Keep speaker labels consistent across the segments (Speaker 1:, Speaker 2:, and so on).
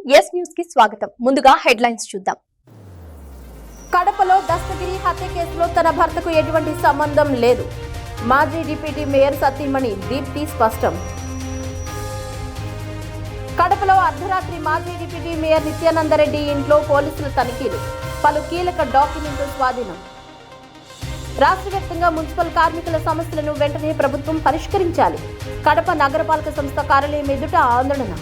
Speaker 1: Yes news కి స్వాగతం. ముందుగా హెడ్లైన్స్ చూద్దాం. కడపలో దస్తగిరి హత్య కేసులో తన భర్తకు ఎటువంటి సంబంధం లేదు. మాజీ డిప్యూటీ మేయర్ సతీమణి దీప్తి స్పష్టం. కడపలో అర్ధరాత్రి మాజీ డిప్యూటీ మేయర్ నిత్యానందరెడ్డి ఇంట్లో పోలీసుల తనిఖీలు. పలు కీలక డాక్యుమెంట్లు స్వాధీనం. రాష్ట్ర వ్యాప్తంగా మున్సిపల్ కార్మికుల సమస్యలను వెంటనే ప్రభుత్వం పరిష్కరించాలి. కడప నగరపాలక సంస్థ కార్యాలయం ఎదుట ఆందోళన.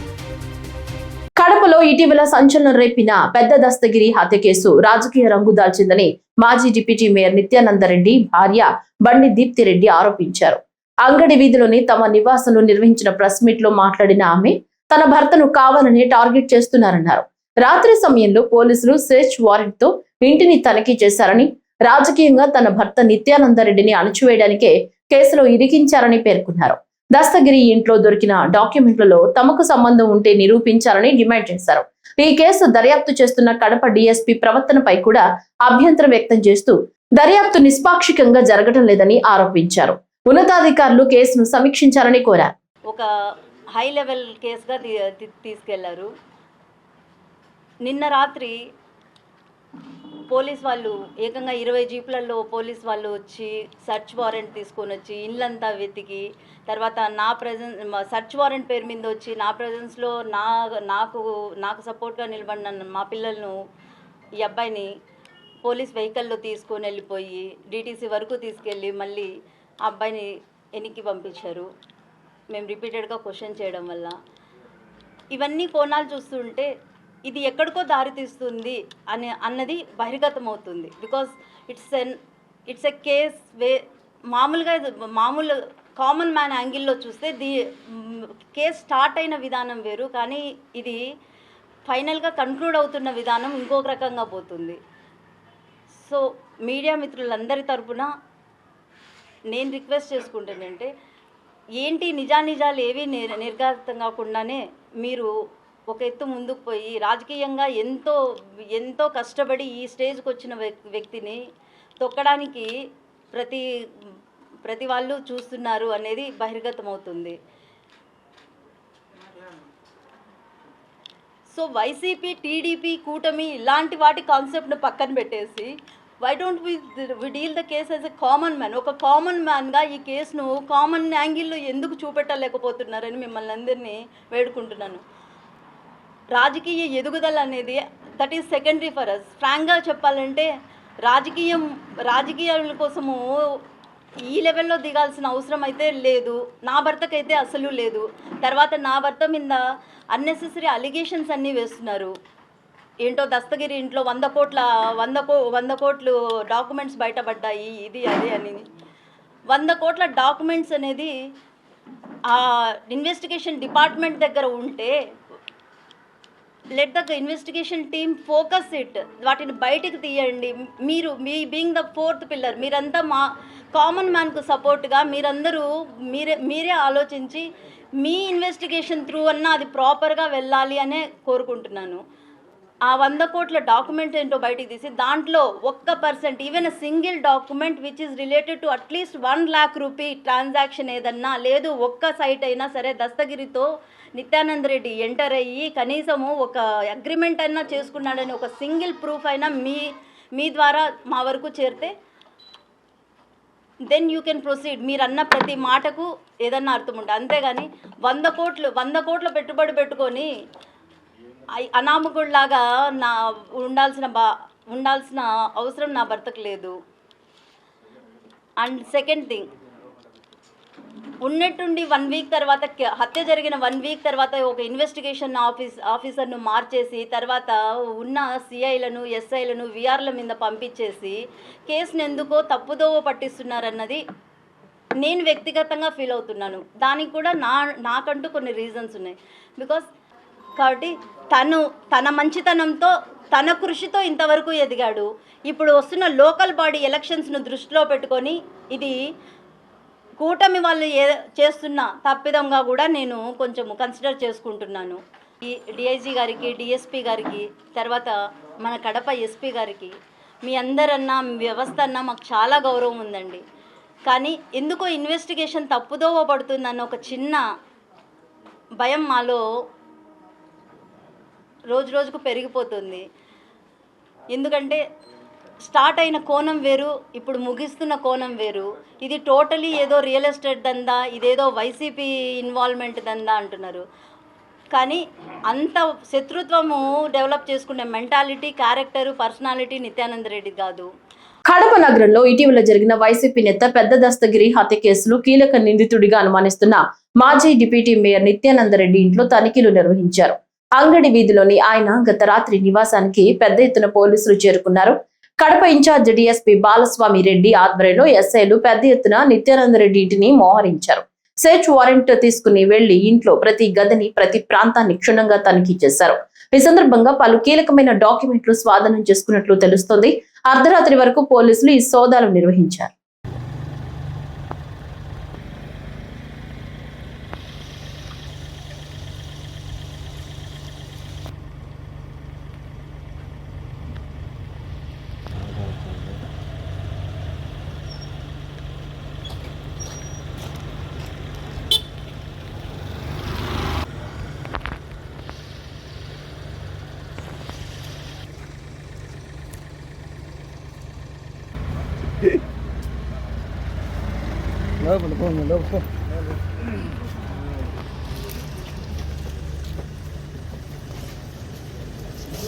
Speaker 1: కడపలో ఇటీవల సంచలనం రేపిన పెద్ద దస్తగిరి హత్య కేసు రాజకీయ రంగు దాల్చిందని మాజీ డిప్యూటీ మేయర్ నిత్యానందరెడ్డి భార్య బండి దీప్తిరెడ్డి ఆరోపించారు. అంగడి వీధిలోని తమ నివాసంలో నిర్వహించిన ప్రెస్ మీట్ లో మాట్లాడిన ఆమె తన భర్తను కావాలని టార్గెట్ చేస్తున్నారన్నారు. రాత్రి సమయంలో పోలీసులు సెర్చ్ వారెంట్ తో ఇంటిని తనిఖీ చేశారని, రాజకీయంగా తన భర్త నిత్యానందరెడ్డిని అణచివేయడానికే కేసులో ఇరికించారని పేర్కొన్నారు. దస్తగిరి ఇంట్లో దొరికిన డాక్యుమెంట్లలో తమకు సంబంధం ఉంటే నిరూపించాలని డిమాండ్ చేశారు. ఈ కేసు దర్యాప్తు చేస్తున్న కడప డీఎస్పీ ప్రవర్తనపై కూడా అభ్యంతరం వ్యక్తం చేస్తూ దర్యాప్తు నిష్పాక్షికంగా జరగడం లేదని ఆరోపించారు. ఉన్నతాధికారులు కేసును సమీక్షించాలని కోరారు.
Speaker 2: ఒక హై లెవెల్ కేసుగా తీసుకెళ్లారు. నిన్న రాత్రి పోలీస్ వాళ్ళు ఏకంగా 20 జీపులలో పోలీస్ వాళ్ళు వచ్చి సర్చ్ వారెంట్ తీసుకొని వచ్చి ఇళ్ళంతా వెతికి తర్వాత సర్చ్ వారెంట్ పేరు మీద వచ్చి నా ప్రెజెన్స్లో నాకు సపోర్ట్గా నిలబడిన మా పిల్లలను ఈ అబ్బాయిని పోలీస్ వెహికల్లో తీసుకొని వెళ్ళిపోయి డిటీసీ వరకు తీసుకెళ్ళి మళ్ళీ ఆ అబ్బాయిని వెనక్కి పంపించారు. మేము రిపీటెడ్గా క్వశ్చన్ చేయడం వల్ల ఇవన్నీ కోణాలు చూస్తుంటే ఇది ఎక్కడికో దారి తీస్తుంది అన్నది బహిర్గతం అవుతుంది. బికాస్ ఇట్స్ ఎ కేస్ మామూలు కామన్ మ్యాన్ యాంగిల్లో చూస్తే కేస్ స్టార్ట్ అయిన విధానం వేరు, కానీ ఇది ఫైనల్గా కన్క్లూడ్ అవుతున్న విధానం ఇంకొక రకంగా పోతుంది. సో మీడియా మిత్రులందరి తరపున నేను రిక్వెస్ట్ చేసుకుంటానంటే ఏంటి నిజాలు ఏవి నిర్ఘాతం కాకుండానే మీరు ఒక ఎత్తు ముందుకు పోయి రాజకీయంగా ఎంతో కష్టపడి ఈ స్టేజ్కి వచ్చిన వ్యక్తిని తొక్కడానికి ప్రతి వాళ్ళు చూస్తున్నారు అనేది బహిర్గతం అవుతుంది. సో వైసీపీ, టీడీపీ, కూటమి ఇలాంటి వాటి కాన్సెప్ట్ను పక్కన పెట్టేసి why don't we deal the case as a common man. ఒక కామన్ మ్యాన్గా ఈ కేసును కామన్ యాంగిల్లో ఎందుకు చూపెట్టలేకపోతున్నారని మిమ్మల్ని అందరినీ వేడుకుంటున్నాను. రాజకీయ ఎదుగుదల అనేది that is secondary for us. ఫ్రాంక్గా చెప్పాలంటే రాజకీయాల కోసము ఈ లెవెల్లో దిగాల్సిన అవసరం అయితే లేదు. నా భర్తకైతే అసలు లేదు. తర్వాత నా భర్త మీద అన్నెసెసరీ అలిగేషన్స్ అన్నీ వేస్తున్నారు. ఏంటో దస్తగిరి ఇంట్లో 100 కోట్లు డాక్యుమెంట్స్ బయటపడ్డాయి, ఇది అదే అని. 100 కోట్ల డాక్యుమెంట్స్ అనేది ఆ ఇన్వెస్టిగేషన్ డిపార్ట్మెంట్ దగ్గర ఉంటే let the investigation team focus it, వాటిని బయటికి తీయండి. మీ బీయింగ్ ద ఫోర్త్ పిల్లర్, మీరంతా మా కామన్ మ్యాన్కు సపోర్ట్గా మీరే ఆలోచించి మీ ఇన్వెస్టిగేషన్ త్రూ అన్నా అది ప్రాపర్గా వెళ్ళాలి అనే కోరుకుంటున్నాను. ఆ 100 కోట్ల డాక్యుమెంట్ ఏంటో బయటికి తీసి దాంట్లో 1% even a single document which is related to at least 1 lakh rupee transaction ఏదన్నా లేదు, ఒక్క సైట్ అయినా సరే దస్తగిరితో నిత్యానందరెడ్డి ఎంటర్ అయ్యి కనీసము ఒక అగ్రిమెంట్ అయినా చేసుకున్నాడని ఒక సింగిల్ ప్రూఫ్ అయినా మీ ద్వారా మా వరకు చేరితే దెన్ యూ కెన్ ప్రొసీడ్. మీరు అన్న ప్రతి మాటకు ఏదన్నా అర్థం ఉంటుంది. అంతేగాని 100 కోట్ల పెట్టుబడి పెట్టుకొని అనామకుడిలాగా ఉండాల్సిన అవసరం నా భర్తకు లేదు. అండ్ సెకండ్ థింగ్, ఉన్నట్టుండి 1 వీక్ తర్వాత హత్య జరిగిన 1 వీక్ తర్వాత ఒక ఇన్వెస్టిగేషన్ ఆఫీసర్ను మార్చేసి తర్వాత ఉన్న సిఐలను, ఎస్ఐలను విఆర్ల మీద పంపించేసి కేసును ఎందుకో తప్పుదోవ పట్టిస్తున్నారన్నది నేను వ్యక్తిగతంగా ఫీల్ అవుతున్నాను. దానికి కూడా నాకంటూ కొన్ని రీజన్స్ ఉన్నాయి. కాబట్టి తన మంచితనంతో తన కృషితో ఇంతవరకు ఎదిగాడు. ఇప్పుడు వస్తున్న లోకల్ బాడీ ఎలక్షన్స్ను దృష్టిలో పెట్టుకొని ఇది కూటమి వాళ్ళు చేస్తున్న తప్పిదంగా కూడా నేను కొంచెం కన్సిడర్ చేసుకుంటున్నాను. ఈ డిఐజీ గారికి, డిఎస్పీ గారికి, తర్వాత మన కడప ఎస్పీ గారికి, మీ అందరన్నా వ్యవస్థ అన్నా మాకు చాలా గౌరవం ఉందండి. కానీ ఎందుకో ఇన్వెస్టిగేషన్ తప్పుదోవ పడుతుందన్న ఒక చిన్న భయం మాలో రోజు రోజుకు పెరిగిపోతుంది. ఎందుకంటే స్టార్ట్ అయిన కోణం వేరు, ఇప్పుడు ముగిస్తున్న కోణం వేరు. ఇది టోటలీ ఏదో రియల్ ఎస్టేట్ దందా, ఇదేదో వైసీపీ ఇన్వాల్వ్మెంట్ దందా అంటున్నారు. కానీ అంత శత్రుత్వము డెవలప్ చేసుకునే mentality, character, personality Nityananda Reddy కాదు.
Speaker 1: కడప నగరంలో ఇటీవల జరిగిన వైసీపీ నేత పెద్ద దస్తగిరి హత్య కేసులో కీలక నిందితుడిగా అనుమానిస్తున్న మాజీ డిప్యూటీ మేయర్ నిత్యానంద రెడ్డి ఇంట్లో తనిఖీలు నిర్వహించారు. అంగడి వీధిలోని ఆయన గత రాత్రి నివాసానికి పెద్ద ఎత్తున పోలీసులు చేరుకున్నారు. కడప ఇన్ఛార్జ్ డిఎస్పీ బాలస్వామి రెడ్డి ఆధ్వర్యంలో ఎస్ఐలు పెద్ద ఎత్తున నిత్యానంద రెడ్డి ఇంటిని మోహరించారు. సెర్చ్ వారెంట్ తీసుకుని వెళ్లి ఇంట్లో ప్రతి గదిని, ప్రతి ప్రాంతాన్ని క్షుణ్ణంగా తనిఖీ చేశారు. ఈ సందర్భంగా పలు కీలకమైన డాక్యుమెంట్లు స్వాధీనం చేసుకున్నట్లు తెలుస్తోంది. అర్ధరాత్రి వరకు పోలీసులు ఈ సోదాలు నిర్వహించారు.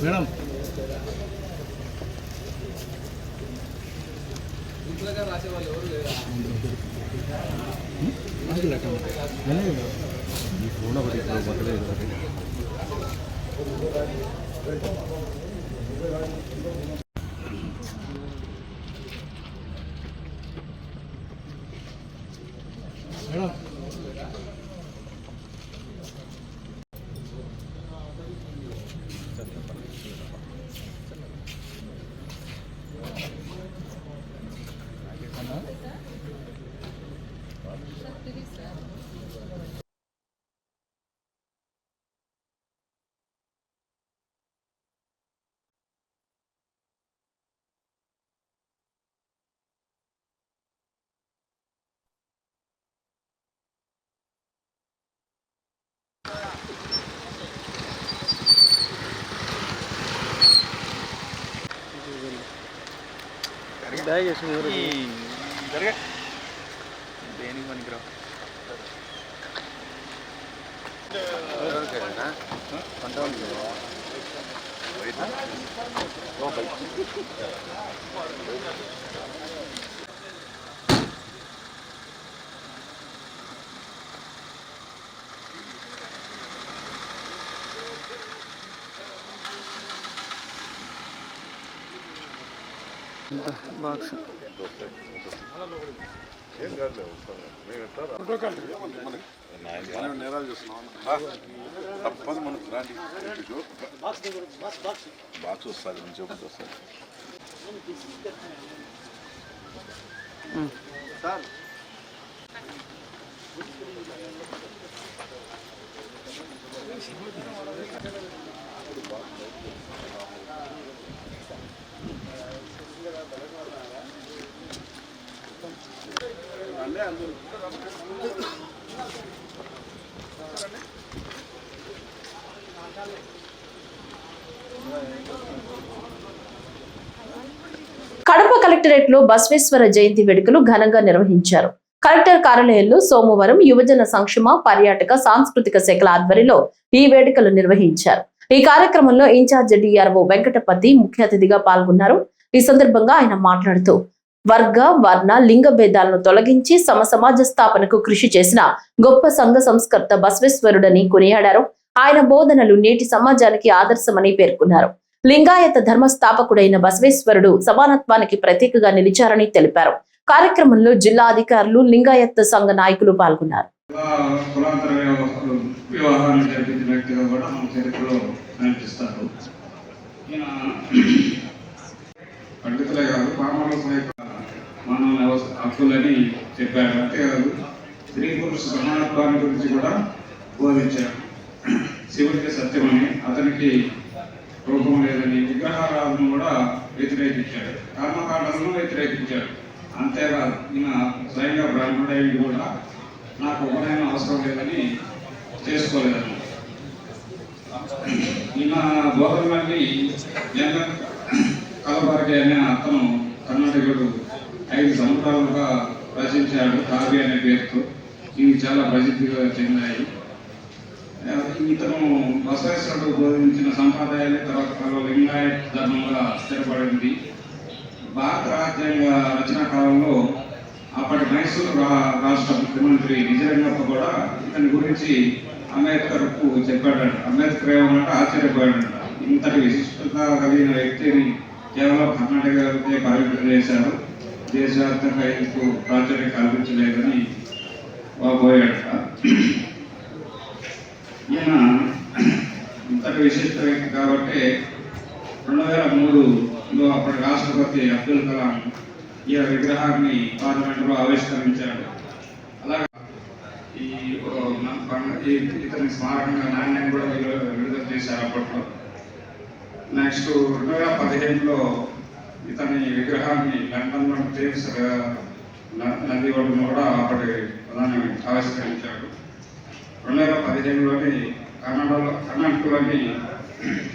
Speaker 3: మేడం ఈ ఫోన్ ఒకటి బతలేదు. మేడం దేనికి పనికిరా బాక్స్
Speaker 4: నేరాలు చూస్తున్నాం తప్పదు మనకు రాండి బాక్స్ వస్తుంది మంచి ఒకటి వస్తుంది సార్.
Speaker 1: కడప కలెక్టరేట్ లో బసవేశ్వర జయంతి వేడుకలు ఘనంగా నిర్వహించారు. కలెక్టర్ కార్యాలయంలో సోమవారం యువజన సంక్షేమ, పర్యాటక, సాంస్కృతిక శాఖల ఆధ్వర్యంలో ఈ వేడుకలు నిర్వహించారు. ఈ కార్యక్రమంలో ఇన్ఛార్జ్ డిఆర్ఓ వెంకటపతి ముఖ్య అతిథిగా పాల్గొన్నారు. ఈ సందర్భంగా ఆయన మాట్లాడుతూ వర్గ, వర్ణ, లింగ భేదాలను తొలగించి సమాజ స్థాపనకు కృషి చేసిన గొప్ప సంఘ సంస్కర్త బసవేశ్వరుడని కొనియాడారు. ఆయన బోధనలు నేటి సమాజానికి ఆదర్శమని పేర్కొన్నారు. లింగాయత ధర్మస్థాపకుడైన బసవేశ్వరుడు సమానత్వానికి ప్రతీకగా నిలిచారని తెలిపారు. కార్యక్రమంలో జిల్లా అధికారులు, లింగాయత సంఘ నాయకులు పాల్గొన్నారు.
Speaker 5: పండితులే కాదు, పామరుల మానవ హక్కులని చెప్పారు. అంతేకాదు స్త్రీ పురుష సమానత్వాన్ని గురించి కూడా బోధించారు. శివుడికి సత్యమని, అతనికి రూపం లేదని, విగ్రహారాధనను కూడా వ్యతిరేకించాడు, కర్మకాండలను వ్యతిరేకించాడు. అంతేకాదు ఈయన స్వయంగా బ్రాహ్మణుడైన కూడా నాకు ఉపనయనం అవసరం లేదని చేసుకోలేదని. ఈయన గోదావరి జగన్ కలబారి అనే అతను కర్ణాటకుడు 5 సంవత్సరాలుగా రచించాడు కావ్య అనే పేరుతో. ఇవి చాలా ప్రసిద్ధిగా చెందాయి. ఇతను బసవేశ్వరుడు బోధించిన సంప్రదాయాలే తర్వాత లింగాయత్ ధర్మంగా స్థిరపడింది. భారత రాజ్యాంగ రచన కాలంలో అప్పటి మైసూరు రాష్ట్ర ముఖ్యమంత్రి నిజరంగప్ప కూడా ఇతని గురించి అంబేద్కర్కు చెప్పాడంట. అంబేద్కర్ ఏమన్నట్టు ఆశ్చర్యపోయాడంట. ఇంతటి విశిష్టత కలిగిన వ్యక్తిని కేవలం కర్ణాటకకే పరిమితం చేశారు, దేశవ్యాప్తంగా ఎందుకు ప్రాచుర్యం కల్పించలేదని పోయాడట. ఈయన ఇంతటి విశిష్ట వ్యక్తి కాబట్టి 2003లో అప్పటి రాష్ట్రపతి అబ్దుల్ కలాం ఈ విగ్రహాన్ని పార్లమెంటులో ఆవిష్కరించాడు. అలాగే ఇతని స్మారకంగా నాణ్యం కూడా విడుదల చేశారు అప్పట్లో. నెక్స్ట్ 2015లో ఇతని విగ్రహాన్ని లండన్లో థేమ్స్ నది ఒడ్డున కూడా అప్పటి ప్రధాని ఆవిష్కరించాడు. 2015లోని కర్ణాటకలోని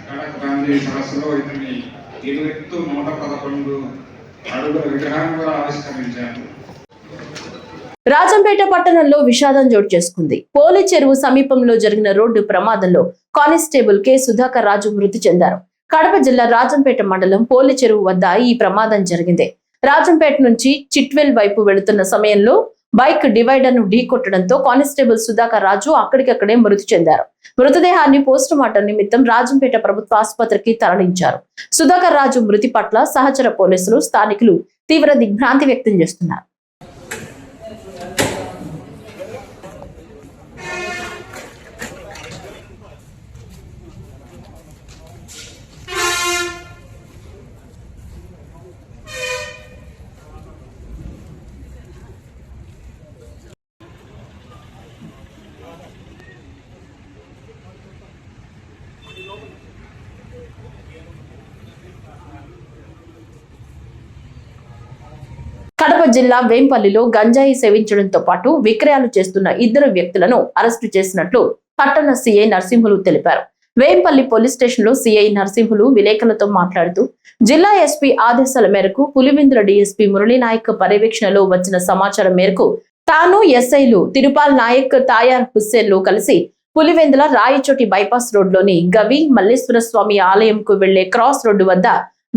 Speaker 5: కడక్ గాంధీ సరస్సులో ఇతని 111 అడుగుల విగ్రహాన్ని కూడా ఆవిష్కరించారు.
Speaker 1: రాజంపేట పట్టణంలో విషాదం చోటు చేసుకుంది. పోలి చెరువు సమీపంలో జరిగిన రోడ్డు ప్రమాదంలో కానిస్టేబుల్ కె సుధాకర్ రాజు మృతి చెందారు. కడప జిల్లా రాజంపేట మండలం పోలి చెరువు వద్ద ఈ ప్రమాదం జరిగింది. రాజంపేట నుంచి చిట్వెల్ వైపు వెళుతున్న సమయంలో బైక్ డివైడర్ ను ఢీకొట్టడంతో కానిస్టేబుల్ సుధాకర్ రాజు అక్కడికక్కడే మృతి చెందారు. మృతదేహాన్ని పోస్టు మార్టం నిమిత్తం రాజంపేట ప్రభుత్వ ఆసుపత్రికి తరలించారు. సుధాకర్ రాజు మృతి పట్ల సహచర పోలీసులు, స్థానికులు తీవ్ర దిగ్భ్రాంతి వ్యక్తం చేస్తున్నారు. కడప జిల్లా వేంపల్లిలో గంజాయి సేవించడంతో పాటు విక్రయాలు చేస్తున్న 2 వ్యక్తులను అరెస్టు చేసినట్లు పట్టణ సీఐ నరసింహులు తెలిపారు. వేంపల్లి పోలీస్ స్టేషన్ లో సీఐ నరసింహులు విలేకరులతో మాట్లాడుతూ జిల్లా ఎస్పీ ఆదేశాల మేరకు పులివెందుల డీఎస్పీ మురళీనాయక్ పర్యవేక్షణలో వచ్చిన సమాచారం మేరకు తాను ఎస్ఐలు తిరుపాల్ నాయక్, తాయార్ హుస్సేన్లు కలిసి పులివెందుల రాయచోటి బైపాస్ రోడ్లోని గవి మల్లేశ్వర స్వామి ఆలయంకు వెళ్లే క్రాస్ రోడ్డు వద్ద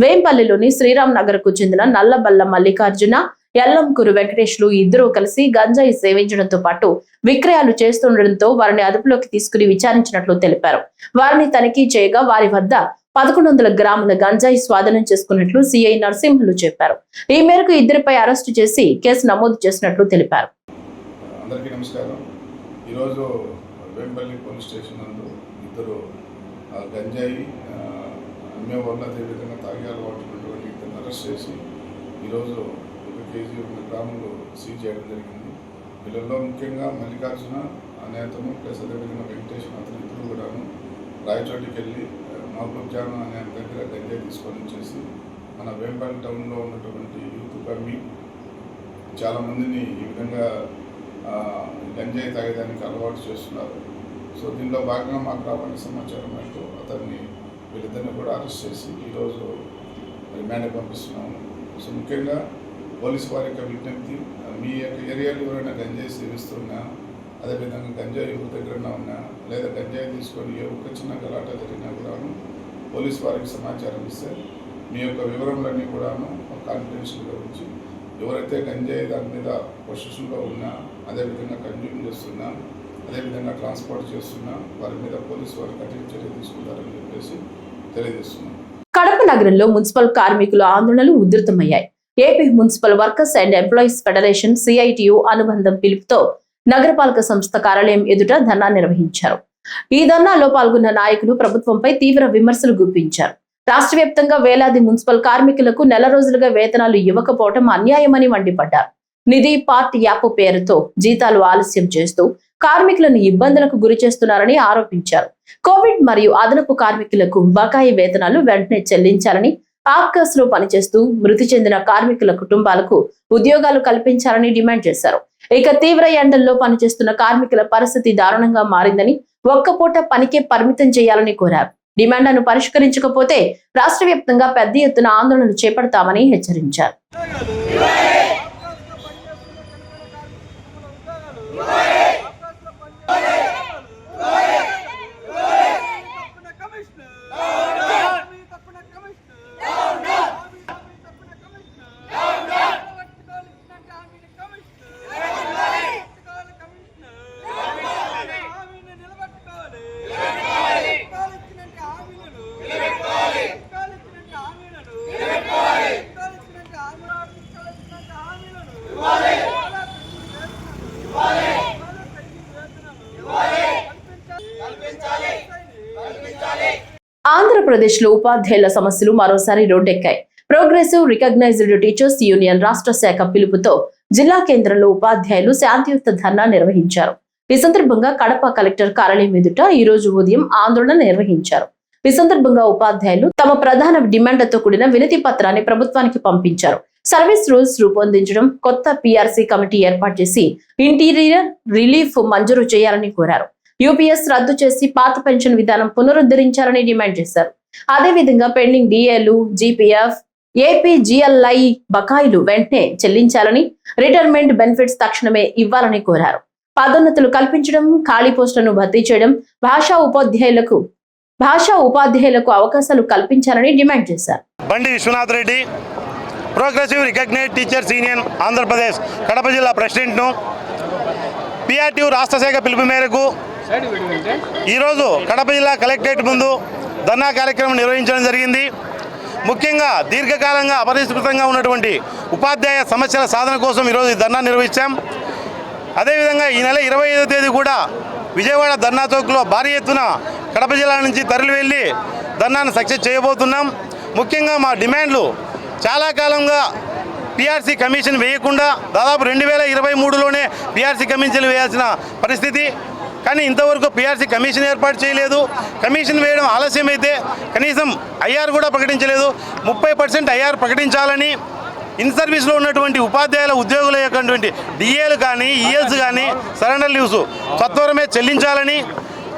Speaker 1: వేంపల్లిలోని శ్రీరామ్ నగర్ కు చెందిన నల్లబల్ల మల్లికార్జున, ఎల్లంకూరు వెంకటేష్లు 2 కలిసి గంజాయి సేవించడంతో పాటు విక్రయాలు చేస్తుండటంతో వారిని అదుపులోకి తీసుకుని విచారించినట్లు తెలిపారు. వారిని తనిఖీ చేయగా వారి వద్ద 1100 గ్రాముల గంజాయి స్వాధీనం చేసుకున్నట్లు సీఐ నరసింహులు చెప్పారు. ఈ మేరకు 2పై అరెస్టు చేసి కేసు నమోదు చేసినట్లు తెలిపారు.
Speaker 6: అందరికీ నమస్కారం. ఈరోజు వేంపల్లి పోలీస్ స్టేషన్ నందు 2 గంజాయి అమ్మే వల్ల అదేవిధంగా తాగే అలవాటు ఉన్నటువంటి 2 అరెస్ట్ చేసి ఈరోజు 1 కేజీ 1 గ్రాములు సీజ్ చేయడం జరిగింది. వీళ్ళల్లో ముఖ్యంగా మల్లికార్జున అనే అతను ప్లస్ అదేవిధంగా వెంకటేష్ అతను 2 కూడాను రాయచోటికి వెళ్ళి మహబూబ్ జాన్ అనే దగ్గర గంజాయి తీసుకొని వచ్చేసి మన వేంపల్లి టౌన్లో ఉన్నటువంటి యూత్ కమ్మి చాలామందిని ఈ విధంగా గంజాయి తాగేదానికి అలవాటు చేస్తున్నారు. సో దీనిలో భాగంగా మాకు రావాలని సమాచారం మేరకు అతన్ని వీళ్ళిద్దరిని కూడా అరెస్ట్ చేసి ఈరోజు రిమాండ్కి పంపిస్తున్నాము. సో ముఖ్యంగా పోలీసు వారి యొక్క విజ్ఞప్తి, మీ యొక్క ఏరియాలో ఎవరైనా గంజాయి సేవిస్తున్నా, అదేవిధంగా గంజాయి ఎవరి దగ్గర ఉన్నా లేదా గంజాయి తీసుకొని ఏ ఒక్క చిన్న గలాట జరిగినా కూడాను పోలీసు వారికి సమాచారం ఇస్తే మీ యొక్క వివరములన్నీ కూడాను కాన్ఫిడెన్షియల్గా ఉంచి ఎవరైతే గంజాయి దాని మీద పొజిషన్లో ఉన్నా, అదేవిధంగా కన్జ్యూమ్ చేస్తున్నా, అదేవిధంగా ట్రాన్స్పోర్ట్ చేస్తున్నా వారి మీద పోలీసు వారు కఠిన చర్య తీసుకుంటారని చెప్పేసి తెలియజేస్తున్నాం.
Speaker 1: కడప నగరంలో మున్సిపల్ కార్మికుల ఆందోళనలు ఉధృతమయ్యాయి. AP municipal workers and employees federation CITU అనుబంధం పిలుపుతో నగరపాలక సంస్థ కార్యాలయం ఎదుట ధర్నా నిర్వహించారు. ఈ ధర్నాలో పాల్గొన్న నాయకులు ప్రభుత్వంపై తీవ్ర విమర్శలు గుప్పించారు. రాష్ట్ర వ్యాప్తంగా వేలాది మున్సిపల్ కార్మికులకు నెల రోజులుగా వేతనాలు ఇవ్వకపోవడం అన్యాయమని మండిపడ్డారు. నిధి పార్ట్ యాప్ పేరుతో జీతాలు ఆలస్యం చేస్తూ కార్మికులను ఇబ్బందులకు గురి చేస్తున్నారని ఆరోపించారు. కోవిడ్ మరియు అదనపు కార్మికులకు బకాయి వేతనాలు వెంటనే చెల్లించాలని, ఆప్కాస్ లో పనిచేస్తూ మృతి చెందిన కార్మికుల కుటుంబాలకు ఉద్యోగాలు కల్పించాలని డిమాండ్ చేశారు. ఇక తీవ్ర ఎండల్లో పనిచేస్తున్న కార్మికుల పరిస్థితి దారుణంగా మారిందని, ఒక్క పూట పనికే పరిమితం చేయాలని కోరారు. డిమాండ్లను పరిష్కరించకపోతే రాష్ట్ర వ్యాప్తంగా పెద్ద ఎత్తున ఆందోళనలు చేపడతామని హెచ్చరించారు. ఆంధ్రప్రదేశ్లో ఉపాధ్యాయుల సమస్యలు మరోసారి రోడ్డెక్కాయి. ప్రోగ్రెసివ్ రికగ్నైజ్డ్ టీచర్స్ యూనియన్ రాష్ట్ర శాఖ పిలుపుతో జిల్లా కేంద్రంలో ఉపాధ్యాయులు శాంతియుత ధర్నా నిర్వహించారు. ఈ సందర్భంగా కడప కలెక్టర్ కార్యాలయం ఎదుట ఈ రోజు ఉదయం ఆందోళన నిర్వహించారు. ఈ సందర్భంగా ఉపాధ్యాయులు తమ ప్రధాన డిమాండ్లతో కూడిన వినతి పత్రాన్ని ప్రభుత్వానికి పంపించారు. సర్వీస్ రూల్స్ రూపొందించడం, కొత్త పీఆర్సీ కమిటీ ఏర్పాటు చేసి ఇంటీరియర్ రిలీఫ్ మంజూరు చేయాలని కోరారు. యూపీఎస్ రద్దు చేసి పాత పెన్షన్ విధానం పునరుద్ధరించాలని డిమాండ్ చేశారు. అదేవిధంగా పెండింగ్ డిఏలు, జీపీఎఫ్, ఏపీజీఎల్ఐ బకాయిలు వెంటనే చెల్లించాలని, రిటైర్మెంట్ బెనిఫిట్స్ తక్షణమే ఇవ్వాలని కోరారు. పదోన్నతులు కల్పించడం, ఖాళీ పోస్టులను భర్తీ చేయడం, భాషా ఉపాధ్యాయులకు అవకాశాలు కల్పించాలని డిమాండ్ చేశారు.
Speaker 7: Bandi Vishwanath Reddy, progressive recognised teachers union Andhra Pradesh Kadapa జిల్లా ప్రెసిడెంట్ను. పిఆర్టీయూ రాష్ట్ర శాఖ పిలుపు మేరకు ఈరోజు కడప జిల్లా కలెక్టరేట్ ముందు ధర్నా కార్యక్రమం నిర్వహించడం జరిగింది. ముఖ్యంగా దీర్ఘకాలంగా అపరిష్కృతంగా ఉన్నటువంటి ఉపాధ్యాయ సమస్యల సాధన కోసం ఈరోజు ఈ ధర్నా నిర్వహించాం. అదేవిధంగా ఈ నెల 25వ తేదీ కూడా విజయవాడ ధర్నా చౌక్లో భారీ ఎత్తున కడప జిల్లా నుంచి తరలి వెళ్ళి ధర్నాను సక్సెస్ చేయబోతున్నాం. ముఖ్యంగా మా డిమాండ్లు చాలా కాలంగా పీఆర్సీ కమిషన్ వేయకుండా దాదాపు 2023లోనే పీఆర్సీ కమిషన్ వేయాల్సిన పరిస్థితి. కానీ ఇంతవరకు పీఆర్సీ కమిషన్ ఏర్పాటు చేయలేదు. కమిషన్ వేయడం ఆలస్యమైతే కనీసం ఐఆర్ కూడా ప్రకటించలేదు. 30% ఐఆర్ ప్రకటించాలని, ఇన్ సర్వీస్లో ఉన్నటువంటి ఉపాధ్యాయుల ఉద్యోగుల యొక్క డిఏలు కానీ, ఈఎల్స్ కానీ, సరెండర్ లీవ్స్ సత్వరమే చెల్లించాలని,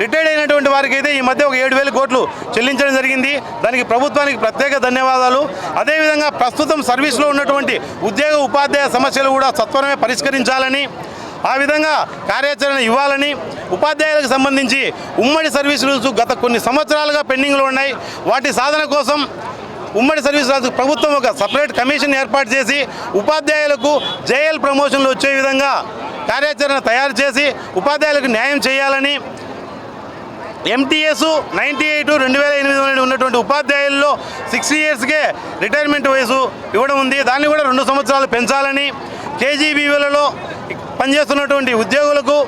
Speaker 7: రిటైర్డ్ అయినటువంటి వారికి అయితే ఈ మధ్య ఒక 7,000 కోట్లు చెల్లించడం జరిగింది. దానికి ప్రభుత్వానికి ప్రత్యేక ధన్యవాదాలు. అదేవిధంగా ప్రస్తుతం సర్వీస్లో ఉన్నటువంటి ఉద్యోగ ఉపాధ్యాయ సమస్యలు కూడా సత్వరమే పరిష్కరించాలని, ఆ విధంగా కార్యాచరణ ఇవ్వాలని, ఉపాధ్యాయులకు సంబంధించి ఉమ్మడి సర్వీస్ రూల్స్ గత కొన్ని సంవత్సరాలుగా పెండింగ్లో ఉన్నాయి. వాటి సాధన కోసం ఉమ్మడి సర్వీస్ ప్రభుత్వం ఒక సపరేట్ కమిషన్ ఏర్పాటు చేసి ఉపాధ్యాయులకు జేఎల్ ప్రమోషన్లు వచ్చే విధంగా కార్యాచరణ తయారు చేసి ఉపాధ్యాయులకు న్యాయం చేయాలని, ఎంటీఎస్ 98/2008 ఉన్నటువంటి ఉపాధ్యాయుల్లో 60 ఇయర్స్కే రిటైర్మెంట్ వయసు ఇవ్వడం ఉంది. దాన్ని కూడా 2 సంవత్సరాలు పెంచాలని, కేజీబీవీలలో పనిచేస్తున్నటువంటి ఉద్యోగులకు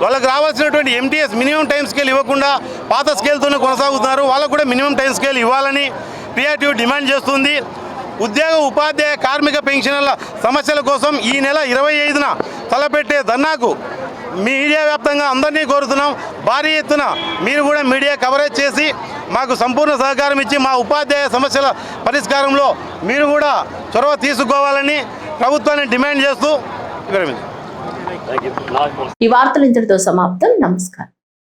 Speaker 7: వాళ్ళకు రావాల్సినటువంటి ఎంటీఎస్ మినిమం టైం స్కేల్ ఇవ్వకుండా పాత స్కేల్తోనే కొనసాగుతున్నారు. వాళ్ళకు కూడా మినిమం టైం స్కేల్ ఇవ్వాలని పిఆర్టీయూ డిమాండ్ చేస్తుంది. ఉద్యోగ ఉపాధ్యాయ కార్మిక పెన్షన్ల సమస్యల కోసం ఈ నెల 25న తలపెట్టే ధర్నాకు మీడియా వ్యాప్తంగా అందరినీ కోరుతున్నాం. భారీ ఎత్తున మీరు కూడా మీడియా కవరేజ్ చేసి మాకు సంపూర్ణ సహకారం ఇచ్చి మా ఉపాధ్యాయ సమస్యల పరిష్కారంలో మీరు కూడా చొరవ తీసుకోవాలని ప్రభుత్వాన్ని డిమాండ్ చేస్తూ
Speaker 1: ఈ వార్తలు ఇంతటితో సమాప్తం. నమస్కారం.